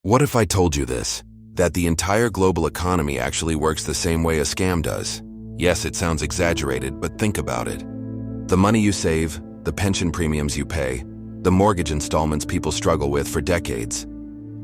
What if I told you this? That the entire global economy actually works the same way a scam does? Yes, it sounds exaggerated, but think about it. The money you save, the pension premiums you pay, the mortgage installments people struggle with for decades,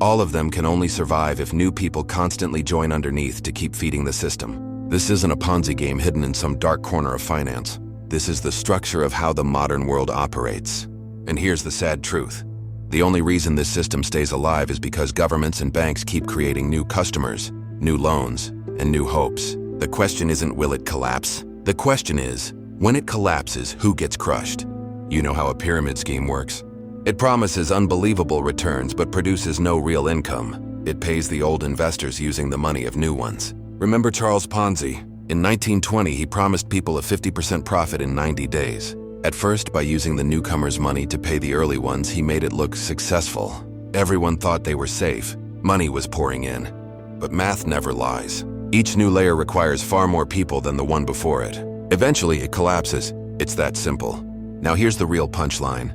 all of them can only survive if new people constantly join underneath to keep feeding the system. This isn't a Ponzi game hidden in some dark corner of finance. This is the structure of how the modern world operates. And here's the sad truth. The only reason this system stays alive is because governments and banks keep creating new customers, new loans, and new hopes. The question isn't will it collapse? The question is, when it collapses, who gets crushed? You know how a pyramid scheme works. It promises unbelievable returns but produces no real income. It pays the old investors using the money of new ones. Remember Charles Ponzi? In 1920, he promised people a 50% profit in 90 days. At first, by using the newcomers' money to pay the early ones, he made it look successful. Everyone thought they were safe. Money was pouring in. But math never lies. Each new layer requires far more people than the one before it. Eventually, it collapses. It's that simple. Now here's the real punchline.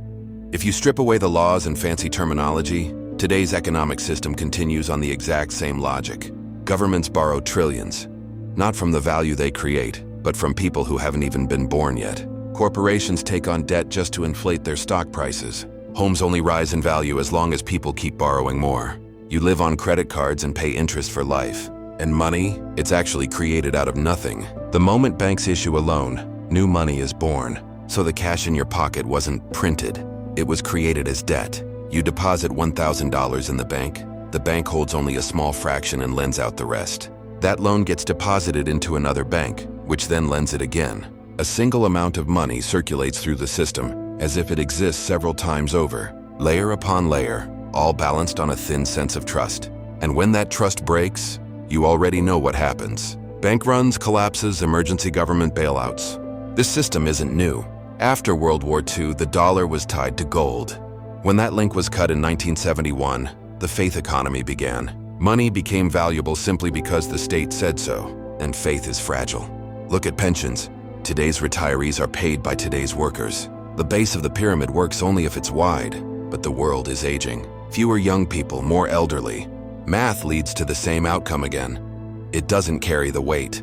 If you strip away the laws and fancy terminology, today's economic system continues on the exact same logic. Governments borrow trillions, not from the value they create, but from people who haven't even been born yet. Corporations take on debt just to inflate their stock prices. Homes only rise in value as long as people keep borrowing more. You live on credit cards and pay interest for life. And money, it's actually created out of nothing. The moment banks issue a loan, new money is born. So the cash in your pocket wasn't printed. It was created as debt. You deposit $1,000 in the bank holds only a small fraction and lends out the rest. That loan gets deposited into another bank, which then lends it again. A single amount of money circulates through the system, as if it exists several times over, layer upon layer, all balanced on a thin sense of trust. And when that trust breaks, you already know what happens. Bank runs, collapses, emergency government bailouts. This system isn't new. After World War II, the dollar was tied to gold. When that link was cut in 1971, the faith economy began. Money became valuable simply because the state said so, and faith is fragile. Look at pensions. Today's retirees are paid by today's workers. The base of the pyramid works only if it's wide, but the world is aging. Fewer young people, more elderly. Math leads to the same outcome again. It doesn't carry the weight.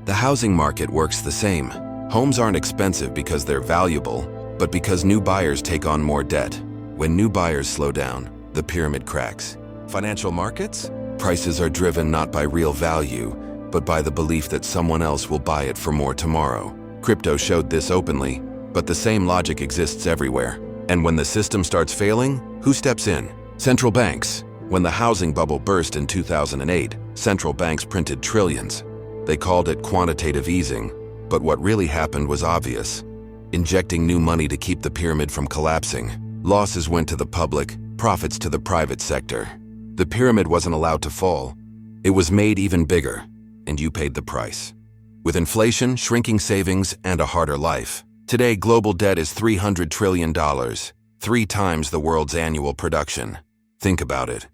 The housing market works the same. Homes aren't expensive because they're valuable, but because new buyers take on more debt. When new buyers slow down, the pyramid cracks. Financial markets? Prices are driven not by real value, but by the belief that someone else will buy it for more tomorrow. Crypto showed this openly, but the same logic exists everywhere. And when the system starts failing, who steps in? Central banks. When the housing bubble burst in 2008, central banks printed trillions. They called it quantitative easing. But what really happened was obvious. Injecting new money to keep the pyramid from collapsing. Losses went to the public, profits to the private sector. The pyramid wasn't allowed to fall. It was made even bigger, and you paid the price. With inflation, shrinking savings, and a harder life, today global debt is $300 trillion, 3 times the world's annual production. Think about it.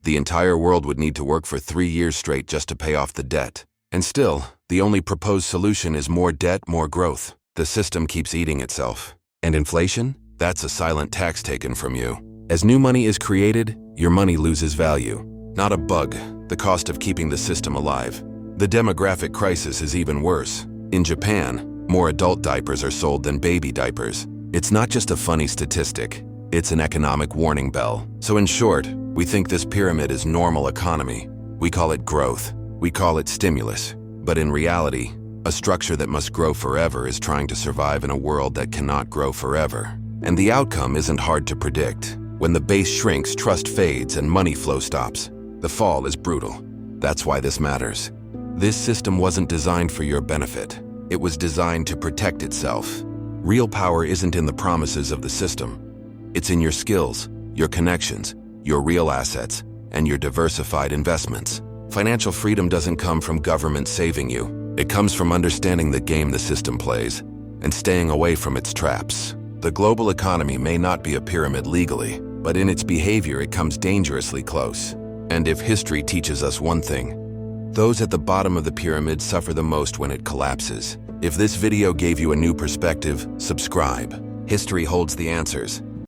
The entire world would need to work for 3 years straight just to pay off the debt. And still, the only proposed solution is more debt, more growth. The system keeps eating itself. And inflation? That's a silent tax taken from you. As new money is created, your money loses value. Not a bug, the cost of keeping the system alive. The demographic crisis is even worse. In Japan, more adult diapers are sold than baby diapers. It's not just a funny statistic, it's an economic warning bell. So in short, we think this pyramid is normal economy. We call it growth. We call it stimulus, but in reality, a structure that must grow forever is trying to survive in a world that cannot grow forever. And the outcome isn't hard to predict. When the base shrinks, trust fades, and money flow stops. The fall is brutal. That's why this matters. This system wasn't designed for your benefit. It was designed to protect itself. Real power isn't in the promises of the system. It's in your skills, your connections, your real assets, and your diversified investments. Financial freedom doesn't come from government saving you. It comes from understanding the game the system plays and staying away from its traps. The global economy may not be a pyramid legally, but in its behavior it comes dangerously close. And if history teaches us one thing, those at the bottom of the pyramid suffer the most when it collapses. If this video gave you a new perspective, subscribe. History holds the answers,